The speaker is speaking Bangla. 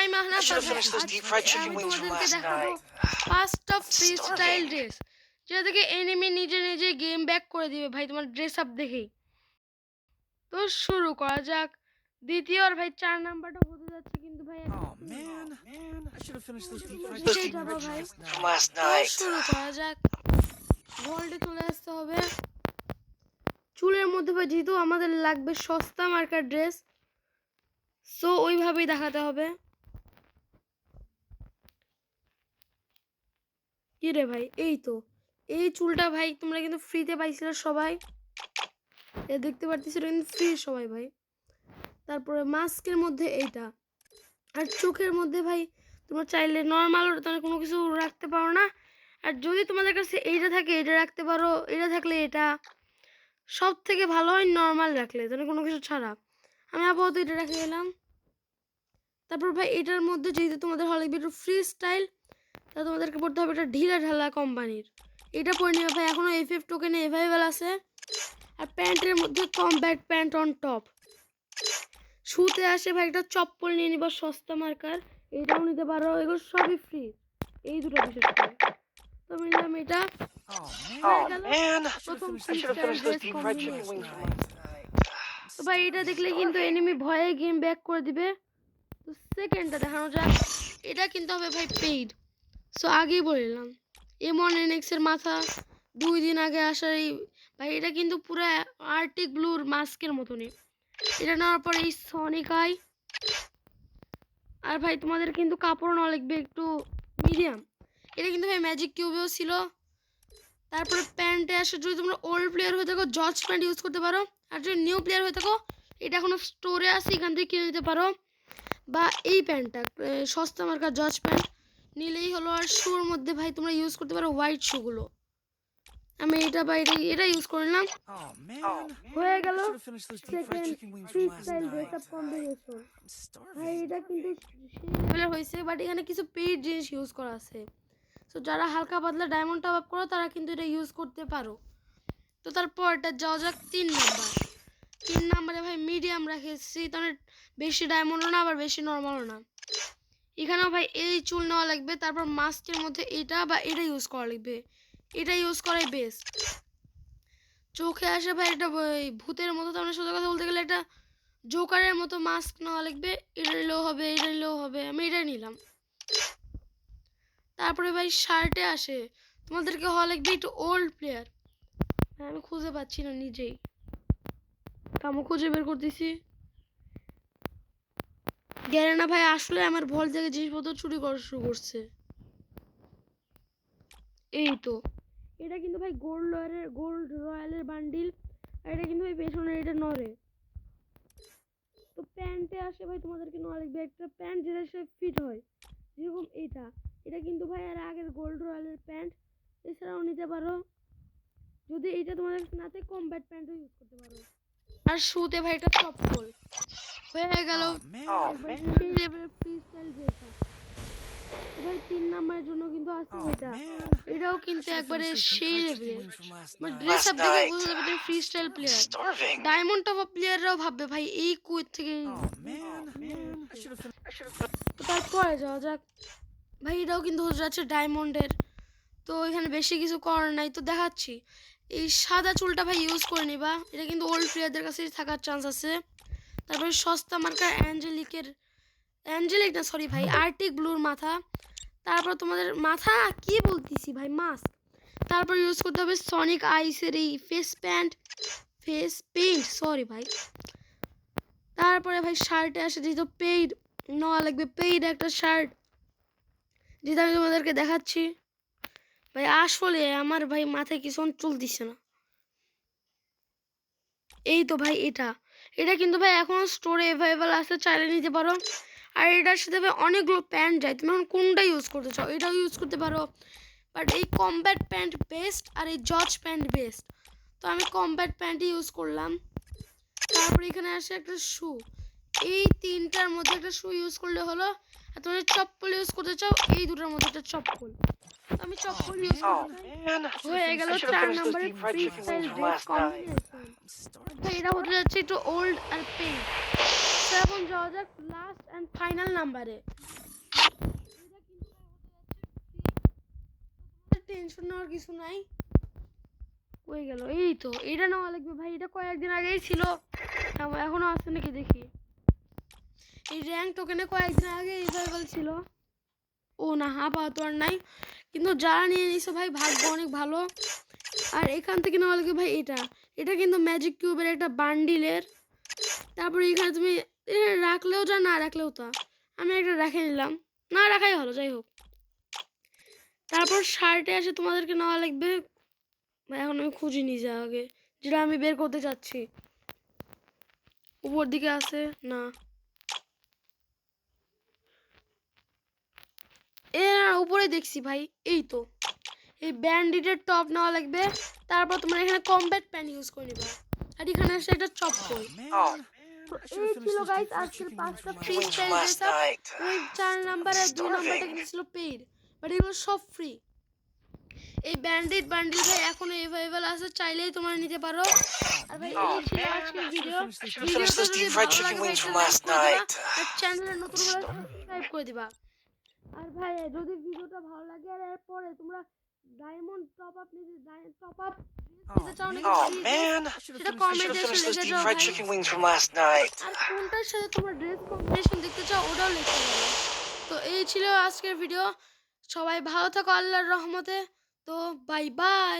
টাইম না I should have ভাই finished those deep fried chicken আমি wings from তোমাদেরকে last দেখাবো night. 5টা ফ্রি স্টাইল Starving. ড্রেস যেটা থেকে এনিমি নিজে নিজে গেম ব্যাক করে দিবে ভাই তোমার ড্রেস আপ দেখেই। তো শুরু করা যাক। দ্বিতীয় আর ভাই 4 নাম্বারটা হতে যাচ্ছে কিন্তু ভাই Oh man, I should have finished those deep fried Those chicken deep wings ভাই from last from night. last তো night. শুরু করা যাক। ভল্টে চলে আসতে হবে। চুলের মধ্যে ভাই যেহেতু আমাদের লাগবে সস্তা মার্কার ড্রেস, সো ওইভাবেই দেখাতে হবে। কি রে ভাই, এই তো এই চুলটা ভাই তোমরা কিন্তু ফ্রিতে পাইছিলে সবাই, এ দেখতে পারতেছিল কিন্তু ফ্রি সবাই ভাই। তারপরে মাস্কের মধ্যে এইটা, আর চোখের মধ্যে ভাই তোমরা চাইলে নর্মাল তোমরা কোনো কিছু রাখতে পারো না, আর যদি তোমাদের কাছে এইটা থাকে এটা রাখতে পারো, এটা থাকলে এটা সব থেকে ভালো হয় নর্মাল রাখলে, যেন কোনো কিছু ছাড়া। আমি আপাতত এটা রেখে গেলাম। তারপর ভাই এটার মধ্যে যেহেতু তোমাদের হলে একটু ফ্রি স্টাইল, তা তোমাদেরকে পড়তে হবে এটা ঢিলা ঢালা কোম্পানির, এটা পরে নিবে ভাই। এখনও FF টোকেনে অ্যাভেলেবেল আছে। আর প্যান্টের মধ্যে কমব্যাট প্যান্ট অন টপ। শুতে আসে ভাই একটা চপ্পল নিয়ে নিবা সস্তা মার্কার, এটাও নিতে পারো, এগুলো সবই ফ্রি, এই দুটো বিশেষ করে। তো আমি নিলাম এটা। Oh Oh man, man. প্রথম I should have finished those deep fried chicken wings from last night. তো ভাই এটা দেখলে কিন্তু এনিমি ভয়ে গেম ব্যাক করে দিবে। তো সেকেন্ডটা দেখানো যাক। এটা কিন্তু হবে ভাই পেইড, সো আগেই বললাম M1NX এর মাথা 2 দিন আগে আসার এই ভাই, এটা কিন্তু পুরো আর্টিক ব্লুর মাস্কের মতনই। এটা নেওয়ার পরে এই সনিক আই, আর ভাই তোমাদের কিন্তু কাপড় নেওয়া লাগবে একটু মিডিয়াম, এটা কিন্তু ভাই ম্যাজিক কিউবেও ছিল। তারপরে প্যান্টে আসে, যদি তোমরা ওল্ড প্লেয়ার হয়ে থাকো জর্জ প্যান্ট ইউজ করতে পারো, আর যদি নিউ প্লেয়ার হয়ে থাকো এটা এখনো স্টোরে আছে, এখান থেকে কিনে নিতে পারো। বা এই প্যান্টটা সস্তা মার্কার জর্জ প্যান্ট নিলেই হলো। আর শুর মধ্যে ভাই তোমরা ইউজ করতে পারো হোয়াইট শুগুলো, আমি এটা বা এটা ইউজ করে নিলাম। oh man, হয়ে গেল I should have finished those deep fried second chicken wings free from last style dress night. Up combination. I'm ভাই starving. এটা কিন্তু সেই লেভেলের হয়েছে, বাট এখানে কিছু পেইড জিনিস ইউজ করা আছে, সো যারা হালকা পাতলা ডায়মন্ড টপ আপ করো তারা কিন্তু এটা ইউজ করতে পারো। তো তারপর এটা যাওয়া যাক 3 নাম্বার। 3 নাম্বারে ভাই মিডিয়াম রাখেছি, তাহলে বেশি ডায়মন্ডও না আবার বেশি নর্মালও না। এখানেও ভাই এই চুল নেওয়া লাগবে। তারপর মাস্কের মধ্যে এটা বা এটা ইউজ করা লাগবে, এটা ইউজ করাই বেস্ট। চোখে আসে ভাই এটা ভূতের মতো, তার মানে সোজা কথা বলতে গেলে এটা জোকারের মতো মাস্ক নেওয়া লাগবে, এটা নিলেও হবে এটা নিলেও হবে, আমি এটা নিলাম। তারপরে ভাই শার্টে আসে তোমাদেরকে হওয়া লাগবে একটু ওল্ড প্লেয়ার, আমি খুঁজে পাচ্ছি না নিজেই, কামো খুঁজে বের করতেছি। গ্যারেনা ভাই আসলে আমার ভল থেকে জিনিসপত্র চুরি করা শুরু করছে। এই তো এটা কিন্তু ভাই গোল্ড রয়্যালের বান্ডিল, আর এটা কিন্তু ভাই পেছনে এটা নরে। তো প্যান্টে আসে ভাই তোমাদেরকে নেওয়া লাগবে একটা প্যান্ট যেটা সে ফিট হয়, যেরকম এটা কিন্তু ভাই আর আগের গোল্ড রয়্যালের প্যান্ট, এছাড়াও নিতে পারো। যদি এটা তোমাদের না থাকে কমব্যাট প্যান্টও ইউজ করতে পারো। আর শুতে ভাই এটা চপ্পল হয়ে গেল। Oh man, সেই লেভেলের ফ্রি স্টাইল ড্রেস ভাই 3 নাম্বারের জন্য কিন্তু আছে oh এটা, man, এটাও I কিন্তু should have একবারে finished those deep সেই fried লেভেলের, chicken wings from last মানে night. ড্রেস Last আপ দেখে night. বোঝা যাবে তুমি free style player. Starving. Diamond top up প্লেয়াররাও ভাববে ভাই এই কুইট থেকে। Oh man, I should have finished. তো তারপরে যাওয়া যাক। ভাই এটাও কিন্তু হয়ে যাচ্ছে ডায়মন্ডের, তো এখানে বেশি কিছু করার নাই, তো দেখাচ্ছি। এই সাদা চুলটা ভাই ইউজ করে নিবা, এটা কিন্তু ওল্ড প্লেয়ারদের কাছে থাকার চান্স আছে। তারপরে সস্তা মার্কার অ্যাঞ্জেলিক না সরি ভাই আর্টিক ব্লুর মাথা। তারপর তোমাদের মাথা কি বলতেছি ভাই মাস্ক। তারপর ইউজ করতে হবে সনিক আইসের এই ফেস পেইন্ট সরি ভাই। তারপরে ভাই শার্টে আসে যেহেতু পেইড নেওয়া লাগবে, পেইড একটা শার্ট যেটা আমি তোমাদেরকে দেখাচ্ছি। ভাই আসলে আমার ভাই মাথায় কিছু চলতেছে না। এই তো ভাই এটা কিন্তু ভাই এখন স্টোরে অ্যাভেলেবেল আছে, চাইলে নিতে পারো। আর এটার সাথে ভাই অনেকগুলো প্যান্ট যায়, তুমি এখন কোনটা ইউজ করতে চাও এটাও ইউজ করতে পারো, বাট এই কমব্যাট প্যান্ট বেস্ট আর এই জর্জ প্যান্ট বেস্ট, তো আমি কমব্যাট প্যান্টই ইউজ করলাম। তারপরে এখানে আসে একটা শু, এই 3টার মধ্যে একটা শু ইউজ করলে হলো। আর তুমি চপ্পল ইউজ করতে চাও এই দুটোর মধ্যে একটা চপ্পল। আমি চপ্পল ইউজ Oh করি man, হয়ে গেল I should 4 have finished those নম্বরের deep fried free chicken style wings from dress last night. Combination ভাই এটা হতে যাচ্ছে একটু ওল্ড আর পেইড তো এখন যাওয়া যাক লাস্ট এন্ড ফাইনাল নাম্বারে টেনশন নেওয়ার কিছু নাই হয়ে গেল এই তো এটা নেওয়া লাগবে ভাই এটা কয়েকদিন আগেই ছিল এখনো আছে নাকি দেখি এই র্যাঙ্ক টোকেনে কয়েকদিন আগে অ্যাভেলেবল ছিল ও না আপাতত আর নাই কিন্তু যারা নিয়ে নিছো ভাই ভাগ্য অনেক ভালো আর এখান থেকে নেওয়া লাগবে ভাই এটা কিন্তু ম্যাজিক কিউবের একটা বান্ডিলের তারপরে এখানে তুমি এখানে রাখলেও যা না রাখলেও তা আমি একটা রেখে নিলাম না রাখাই হলো যাই হোক তারপর শার্টে আসে তোমাদেরকে নেওয়া লাগবে এখন আমি খুঁজি নিজে আগে যেটা আমি বের করতে চাচ্ছি উপর দিকে আছে না না উপরে দেখছি ভাই এই তো এই ব্যান্ডিটের টপ নেওয়া লাগবে তারপর তোমার এখানে কমব্যাট প্যান ইউজ করে নিবা আর এখানে আসে একটা চপ্পল Oh, এই ছিল গাইস আজকের 5টা free wings style from dress last night. ওই 4 নাম্বার আর 2 নাম্বারটা কিন্তু ছিল পেইড বাট এগুলো সব ফ্রি এই ব্যান্ডিট বান্ডিল ভাই এখনো अवेलेबल আছে চাইলেই তোমরা নিতে পারো আর ভাই এই ছিল আজকের video finished those deep fried chicken wings from last night. আর চ্যানেলে নতুন করে সাবস্ক্রাইব করে দিবা আর ভাই যদি ভিডিওটা ভালো লাগে আর এরপরে তোমরা ডায়মন্ড টপ আপ নিতে টপ আপ নিতে চাও নাকি Oh free man, সেটা I should কমেন্টে have এসে finished those লিখে deep যাও fried ভাই chicken wings from last night. আর কোনটার সাথে তোমার ড্রেস কম্বিনেশন দেখতে চাও ওটাও লিখে দেবে তো এই ছিল আজকের ভিডিও সবাই ভালো থাকো আল্লাহর রহমতে তো বাই বাই